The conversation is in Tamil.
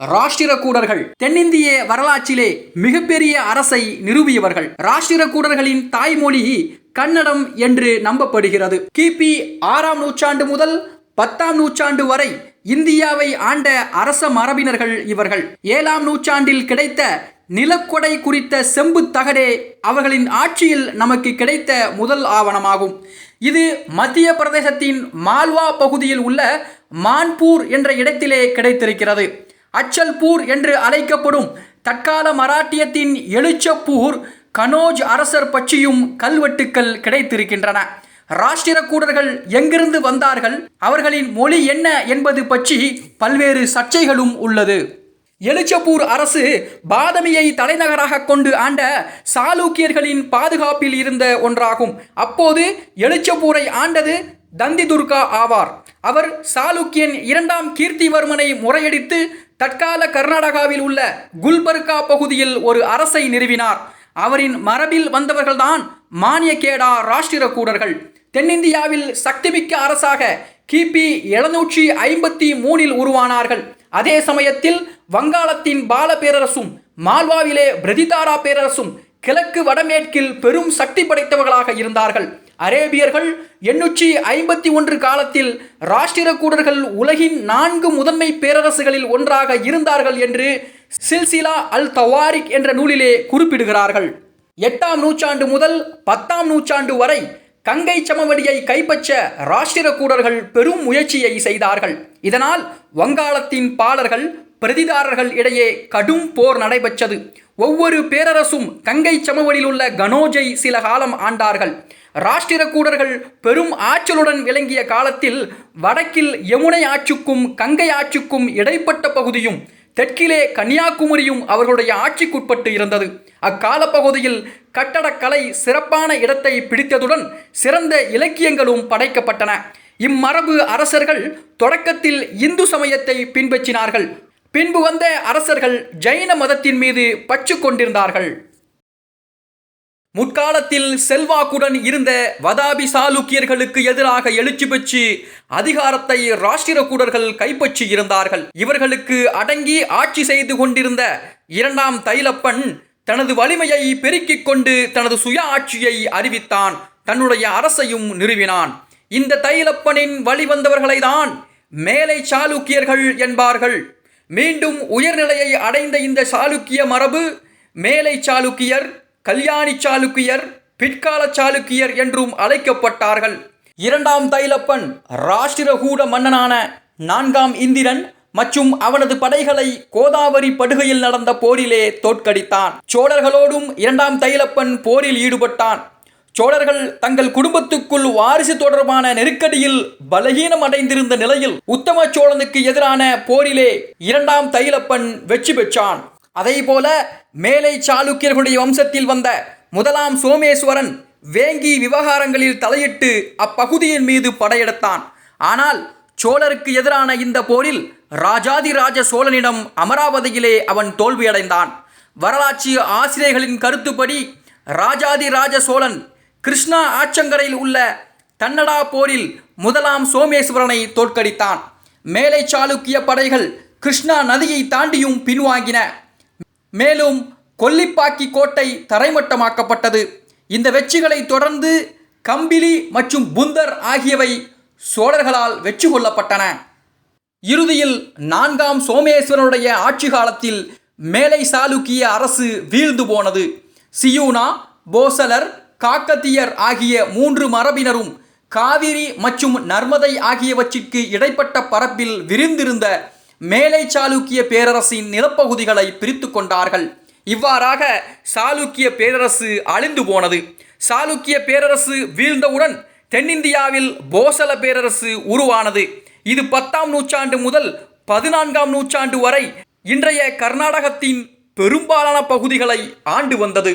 ராஷ்டிரகூடர்கள் தென்னிந்திய வரலாற்றிலே மிகப்பெரிய அரசை நிறுவியவர்கள். ராஷ்டிரகூடர்களின் தாய்மொழி கன்னடம் என்று நம்பப்படுகிறது. கிபி 6ஆம் நூற்றாண்டு முதல் 10ஆம் நூற்றாண்டு வரை இந்தியாவை ஆண்ட அரச மரபினர்கள் இவர்கள். 7ஆம் நூற்றாண்டில் கிடைத்த நிலக்கொடை குறித்த செம்பு தகடே அவர்களின் ஆட்சியில் நமக்கு கிடைத்த முதல் ஆவணமாகும். இது மத்திய பிரதேசத்தின் மால்வா பகுதியில் உள்ள மான்பூர் என்ற இடத்திலே கிடைத்திருக்கிறது. அச்சல்பூர் என்று அழைக்கப்படும் தற்கால மராட்டியத்தின் எழுச்சப்பூர் கனோஜ் அரசர் பற்றியும் கல்வெட்டுக்கள் கிடைத்திருக்கின்றன. ராஷ்டிரகூடர்கள் எங்கிருந்து வந்தார்கள், அவர்களின் மொழி என்ன என்பது பற்றி பல்வேறு சர்ச்சைகளும் உள்ளது. எழுச்சப்பூர் அரசு பாதமியை தலைநகராக கொண்டு ஆண்ட சாளுக்கியர்களின் பாதுகாப்பில் இருந்த ஒன்றாகும். அப்போது எழுச்சப்பூரை ஆண்டது தந்திதுர்கா ஆவார். அவர் சாளுக்கியன் 2ஆம் கீர்த்திவர்மனை முறையடித்து தற்கால கர்நாடகாவில் உள்ள குல்பர்கா பகுதியில் ஒரு அரசை நிறுவினார். அவரின் மரபில் வந்தவர்கள்தான் மானியக்கேடா ராஷ்டிரகூடர்கள். தென்னிந்தியாவில் சக்திமிக்க அரசாக கிபி 753 உருவானார்கள். அதே சமயத்தில் வங்காளத்தின் பால பேரரசும் மால்வாவிலே பிரதிதாரா பேரரசும் கிழக்கு வடமேற்கில் பெரும் சக்தி படைத்தவர்களாக இருந்தார்கள். அரேபியர்கள் 851 காலத்தில் ராஷ்டிரகூடர்கள் உலகின் 4 முதன்மை பேரரசுகளில் ஒன்றாக இருந்தார்கள் என்று சில்சிலா அல் தவாரிக் என்ற நூலிலே குறிப்பிடுகிறார்கள். 8ஆம் நூற்றாண்டு முதல் 10ஆம் நூற்றாண்டு வரை கங்கை சமவெளியை கைப்பற்ற ராஷ்டிரகூடர்கள் பெரும் முயற்சியை செய்தார்கள். இதனால் வங்காளத்தின் பாலர்கள் பிரதிதாரர்கள் இடையே கடும் போர் நடைபெற்றது. ஒவ்வொரு பேரரசும் கங்கை சமவெளியில் உள்ள கனோஜை சில காலம் ஆண்டார்கள். ராஷ்டிரகூடர்கள் பெரும் ஆற்றலுடன் விளங்கிய காலத்தில் வடக்கில் யமுனை ஆற்றுக்கும் கங்கை ஆற்றுக்கும் இடைப்பட்ட பகுதியும் தெற்கிலே கன்னியாகுமரியும் அவர்களுடைய ஆட்சிக்குட்பட்டு இருந்தது. அக்கால பகுதியில் கட்டடக்கலை சிறப்பான இடத்தை பிடித்ததுடன் சிறந்த இலக்கியங்களும் படைக்கப்பட்டன. இம்மரபு அரசர்கள் தொடக்கத்தில் இந்து சமயத்தை பின்பற்றினார்கள். பின்பு வந்த அரசர்கள் ஜைன மதத்தின் மீது பற்று கொண்டிருந்தார்கள். முற்காலத்தில் செல்வாக்குடன் இருந்த வதாபி சாளுக்கியர்களுக்கு எதிராக எழுச்சி பெற்று அதிகாரத்தை ராஷ்டிரகூடர்கள் கைப்பற்றி இருந்தார்கள். இவர்களுக்கு அடங்கி ஆட்சி செய்து கொண்டிருந்த 2ஆம் தைலப்பன் தனது வலிமையை பெருக்கிக் கொண்டு தனது சுய ஆட்சியை அறிவித்தான். தன்னுடைய அரசையும் நிறுவினான். இந்த தைலப்பனின் வழிவந்தவர்களை தான் மேலை சாளுக்கியர்கள் என்பார்கள். மீண்டும் உயர்நிலையை அடைந்த இந்த சாளுக்கிய மரபு மேலை சாளுக்கியர், கல்யாணி சாளுக்கியர், பிற்கால சாளுக்கியர் என்றும் அழைக்கப்பட்டார்கள். 2ஆம் தைலப்பன் ராஷ்டிரகூட மன்னனான 4ஆம் இந்திரன் மற்றும் அவனது படைகளை கோதாவரி படுகையில் நடந்த போரிலே தோற்கடித்தான். சோழர்களோடும் 2ஆம் தைலப்பன் போரில் ஈடுபட்டான். சோழர்கள் தங்கள் குடும்பத்துக்குள் வாரிசு தொடர்பான நெருக்கடியில் பலகீனம் அடைந்திருந்த நிலையில் உத்தம சோழனுக்கு எதிரான போரிலே 2ஆம் தைலப்பன் வெற்றி பெற்றான். அதேபோல மேலை சாளுக்கியர்களுடைய வம்சத்தில் வந்த 1ஆம் சோமேஸ்வரன் வேங்கி விவகாரங்களில் தலையிட்டு அப்பகுதியின் மீது படையெடுத்தான். ஆனால் சோழருக்கு எதிரான இந்த போரில் ராஜாதிராஜ சோழனிடம் அமராவதியிலே அவன் தோல்வியடைந்தான். வரலாற்று ஆசிரியர்களின் கருத்துப்படி ராஜாதிராஜ சோழன் கிருஷ்ணா ஆற்றங்கரையில் உள்ள தன்னடா போரில் 1ஆம் சோமேஸ்வரனை தோற்கடித்தான். மேலை சாளுக்கிய படைகள் கிருஷ்ணா நதியை தாண்டியும் பின்வாங்கின. மேலும் கொல்லிப்பாக்கி கோட்டை தரைமட்டமாக்கப்பட்டது. இந்த வெற்றிகளை தொடர்ந்து கம்பிலி மற்றும் புந்தர் ஆகியவை சோழர்களால் வெற்றி கொள்ளப்பட்டன. இறுதியில் 4ஆம் சோமேஸ்வரனுடைய ஆட்சி காலத்தில் மேலை சாளுக்கிய அரசு வீழ்ந்து போனது. சியூனா, போசலர், காக்கத்தியர் ஆகிய 3 மரபினரும் காவிரி மற்றும் நர்மதை ஆகியவற்றிற்கு இடைப்பட்ட பரப்பில் விரிந்திருந்த மேலை சாளுக்கிய பேரரசின் நிலப்பகுதிகளை பிரித்து கொண்டார்கள். இவ்வாறாக சாளுக்கிய பேரரசு அழிந்து போனது. சாளுக்கிய பேரரசு வீழ்ந்தவுடன் தென்னிந்தியாவில் போசல பேரரசு உருவானது. இது 10ஆம் நூற்றாண்டு முதல் 14ஆம் நூற்றாண்டு வரை இன்றைய கர்நாடகத்தின் பெரும்பாலான பகுதிகளை ஆண்டு வந்தது.